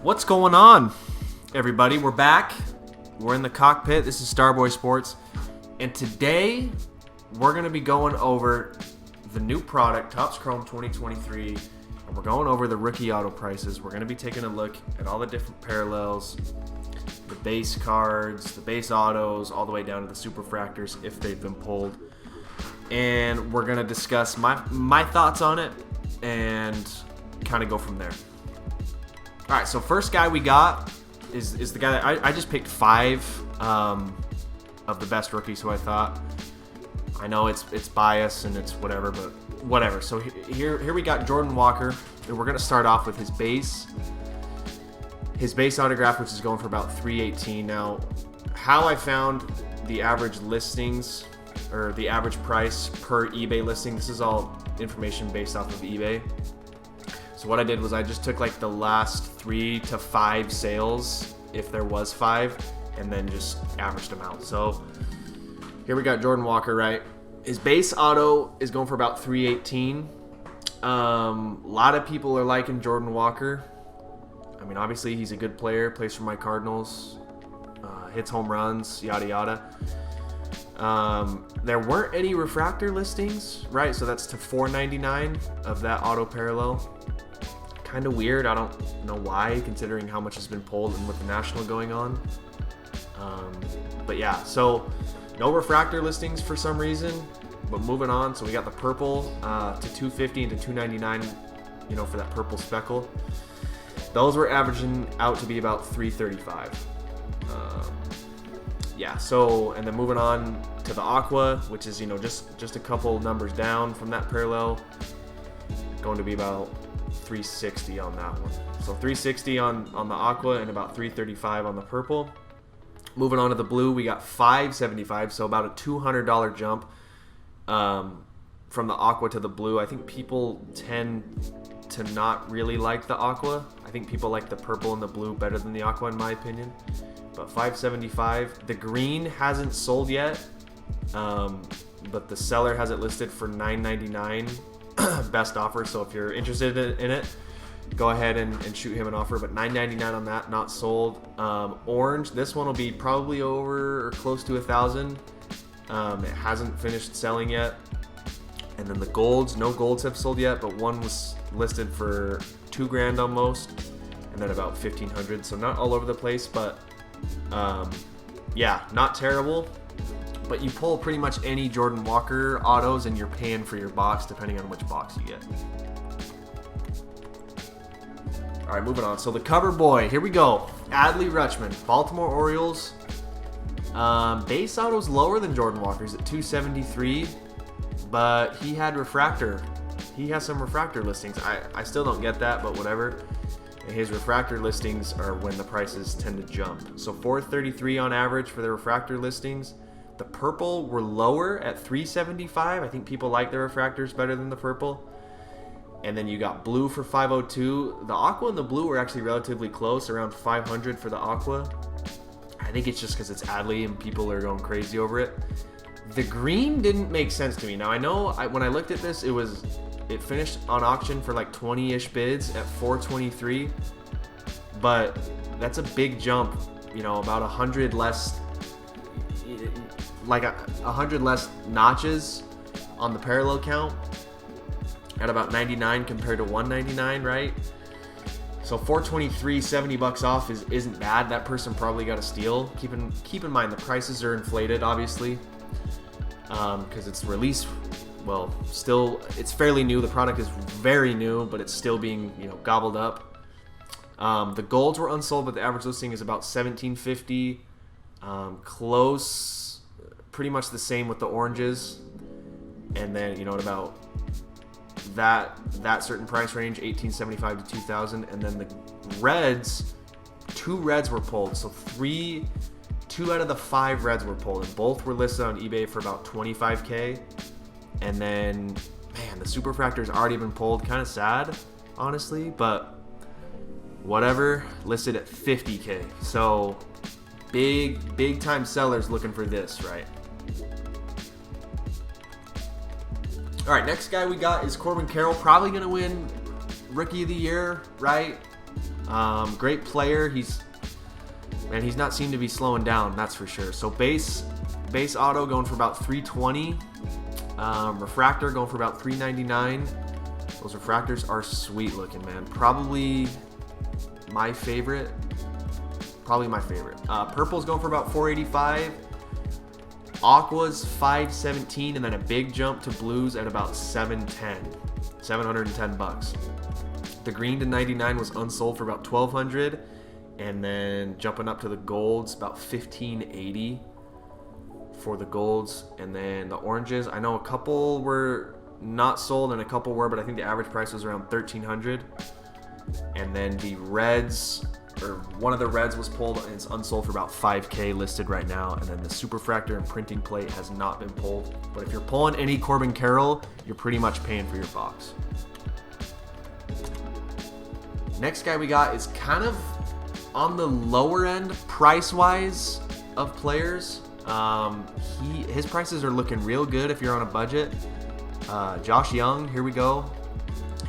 What's going on, everybody? We're back. We're in the cockpit. This is Starboy Sports. And today, we're going to be going over the new product, Topps Chrome 2023. And we're going over the rookie auto prices. We're going to be taking a look at all the different parallels, the base cards, the base autos, all the way down to the superfractors if they've been pulled. And we're going to discuss my thoughts on it and kind of go from there. All right, so first guy we got is the guy that I just picked 5 of the best rookies who I thought. I know it's bias and it's whatever, but whatever. So here we got Jordan Walker, and we're gonna start off with his base autograph, which is going for about $318. Now, how I found the average listings or the average price per eBay listing, this is all information based off of eBay. So what I did was I just took like the last 3 to 5 sales, if there was 5, and then just averaged them out. So here we got Jordan Walker, right? His base auto is going for about $318. A lot of people are liking Jordan Walker. I mean, obviously he's a good player, plays for my Cardinals, hits home runs, yada yada. There weren't any refractor listings, right? So that's to $499 of that auto parallel. Kind of weird. I don't know why, considering how much has been pulled and with the National going on. But yeah, so no refractor listings for some reason. But moving on, so we got the purple to $250 and to $299, you know, for that purple speckle. Those were averaging out to be about $335. Yeah, so, and then moving on to the aqua, which is, you know, just a couple numbers down from that parallel, going to be about $360 on that one. So $360 on the aqua and about $335 on the purple. Moving on to the blue, we got $575, so about a $200 jump from the aqua to the blue. I think people tend to not really like the aqua. I think people like the purple and the blue better than the aqua, in my opinion. But $575. The green hasn't sold yet, but the seller has it listed for $999. Best offer. So if you're interested in it, go ahead and shoot him an offer. But $999 on that, not sold. Orange, this one will be probably over or close to 1,000. It hasn't finished selling yet. And then the golds, no golds have sold yet, but one was listed for $2,000 almost, and then about $1,500. So not all over the place, but yeah, not terrible. But you pull pretty much any Jordan Walker autos and you're paying for your box depending on which box you get. All right, moving on. So the cover boy, here we go. Adley Rutschman, Baltimore Orioles. Base auto's lower than Jordan Walker's at $273, but he had refractor. He has some refractor listings. I still don't get that, but whatever. His refractor listings are when the prices tend to jump. So $433 on average for the refractor listings. The purple were lower at $375. I think people like the refractors better than the purple. And then you got blue for $502. The aqua and the blue were actually relatively close, around $500 for the aqua. I think it's just because it's Adley and people are going crazy over it. The green didn't make sense to me. Now I know when I looked at this, it finished on auction for like 20-ish bids at $423, but that's a big jump. You know, about 100 less. Like 100 less notches on the parallel count at about 99 compared to 199, right? So $423, $70 off isn't bad. That person probably got a steal. Keep in mind the prices are inflated, obviously, because it's released. Well, still it's fairly new. The product is very new, but it's still being, you know, gobbled up. The golds were unsold, but the average listing is about $1,750. Close. Pretty much the same with the oranges, and then, you know, at about that certain price range, $1,875 to $2,000. And then the reds, 2 reds were pulled, so 2 out of the 5 reds were pulled, and both were listed on eBay for about $25K. And then, man, the superfractor's already been pulled. Kind of sad, honestly, but whatever. Listed at $50K. So big time sellers looking for this, right? All right, next guy we got is Corbin Carroll. Probably going to win Rookie of the Year, right? Great player. He's not seemed to be slowing down, that's for sure. So base auto going for about 320. Refractor going for about 399. Those refractors are sweet looking, man. Probably my favorite. Purple's going for about 485. Aqua's 517, and then a big jump to blues at about 710 bucks. The green to 99 was unsold for about 1200, and then jumping up to the golds about 1580 for the golds. And then the oranges, I know a couple were not sold and a couple were, but I think the average price was around 1300. And then the reds, or one of the reds was pulled and it's unsold for about 5k listed right now. And then the superfractor and printing plate has not been pulled, but if you're pulling any Corbin Carroll, you're pretty much paying for your box. Next guy we got is kind of on the lower end price wise of players. His prices are looking real good if you're on a budget. Josh Young, here we go.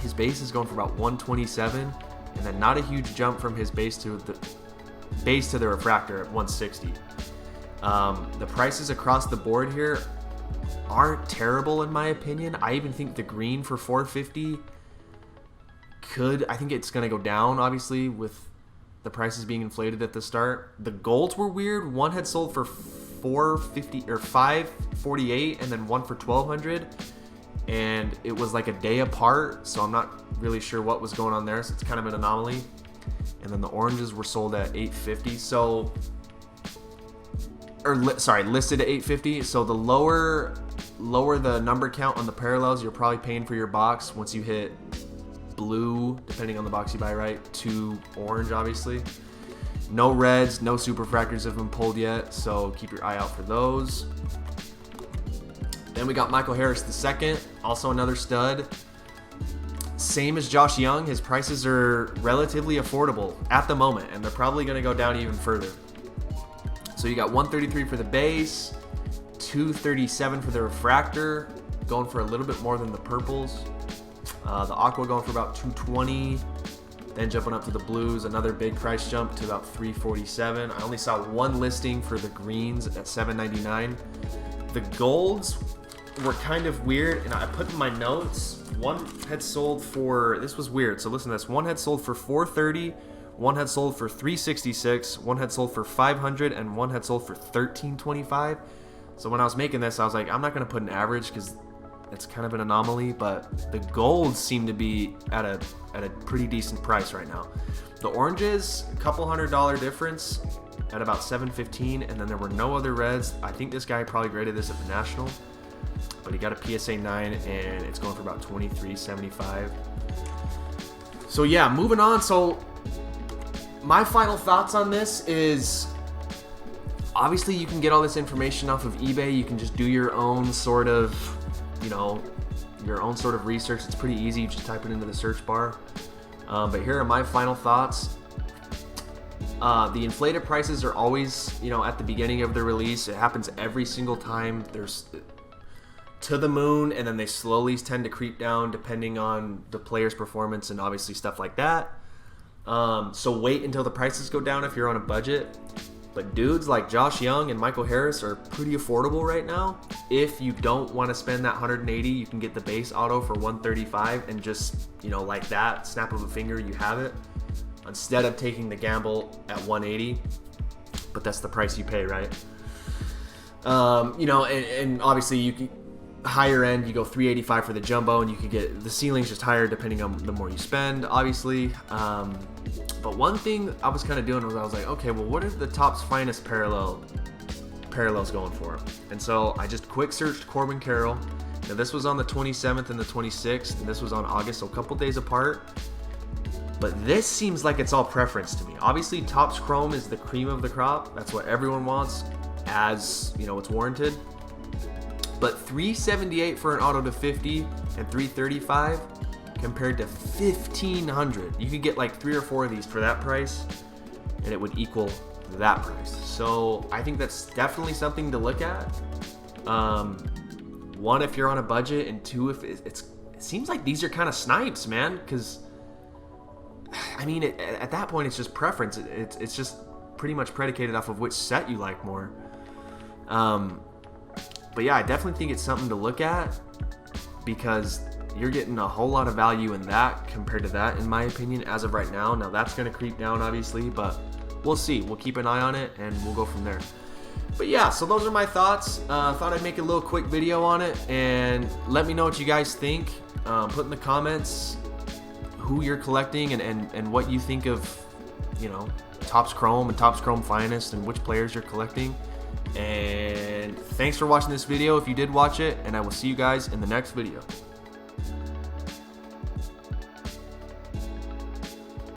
His base is going for about 127, and then not a huge jump from his base to the refractor at 160. The prices across the board here aren't terrible in my opinion. I even think the green for 450 I think it's going to go down, obviously, with the prices being inflated at the start. The golds were weird. One had sold for 450 or 548, and then one for 1200, and it was like a day apart, so I'm not really sure what was going on there, so it's kind of an anomaly. And then the oranges were sold at 850, listed at 850. So the lower the number count on the parallels, you're probably paying for your box once you hit blue, depending on the box you buy, right, to orange, obviously. No reds, no superfractors have been pulled yet, so keep your eye out for those. Then we got Michael Harris II, also another stud. Same as Josh Young, his prices are relatively affordable at the moment, and they're probably going to go down even further. So you got 133 for the base, 237 for the refractor, going for a little bit more than the purples. The aqua going for about 220, then jumping up to the blues, another big price jump to about 347. I only saw one listing for the greens at 799. The golds were kind of weird, and I put in my notes, one had sold for, this was weird, so listen to this, one had sold for 430, one had sold for 366, one had sold for 500, and one had sold for 1325. So when I was making this, I was like, I'm not going to put an average because it's kind of an anomaly, but the golds seem to be at a pretty decent price right now. The oranges, a couple $100 difference at about 715, and then there were no other reds. I think this guy probably graded this at the National, but he got a PSA 9 and it's going for about 23.75. So yeah, moving on. So my final thoughts on this is, obviously you can get all this information off of eBay. You can just do your own sort of, research. It's pretty easy. You just type it into the search bar. But here are my final thoughts. The inflated prices are always, at the beginning of the release. It happens every single time. There's to the moon, and then they slowly tend to creep down depending on the player's performance and obviously stuff like that. So wait until the prices go down if you're on a budget. But dudes like Josh Young and Michael Harris are pretty affordable right now. If you don't want to spend that 180, you can get the base auto for 135 and just, like that, snap of a finger, you have it. Instead of taking the gamble at 180. But that's the price you pay, right? And obviously you can, higher end, you go 385 for the jumbo, and you can get the ceiling's just higher depending on the more you spend, obviously. But one thing I was kind of doing was I was like, okay, well, what are the Topps Finest parallels going for? And so I just quick searched Corbin Carroll. Now this was on the 27th and the 26th, and this was on August, so a couple days apart. But this seems like it's all preference to me. Obviously, Topps Chrome is the cream of the crop. That's what everyone wants, as it's warranted. But $378 for an auto to 50 and $335 compared to $1,500. You could get like 3 or 4 of these for that price, and it would equal that price. So I think that's definitely something to look at. One, if you're on a budget, and two, if it seems like these are kind of snipes, man, because I mean, at that point, it's just preference. It's just pretty much predicated off of which set you like more. But yeah, I definitely think it's something to look at, because you're getting a whole lot of value in that compared to that, in my opinion, as of right now. Now, that's going to creep down, obviously, but we'll see. We'll keep an eye on it, and we'll go from there. But yeah, so those are my thoughts. Thought I'd make a little quick video on it, and let me know what you guys think. Put in the comments who you're collecting and what you think of, you know, Topps Chrome and Topps Chrome Finest, and which players you're collecting. And thanks for watching this video if you did watch it, and I will see you guys in the next video.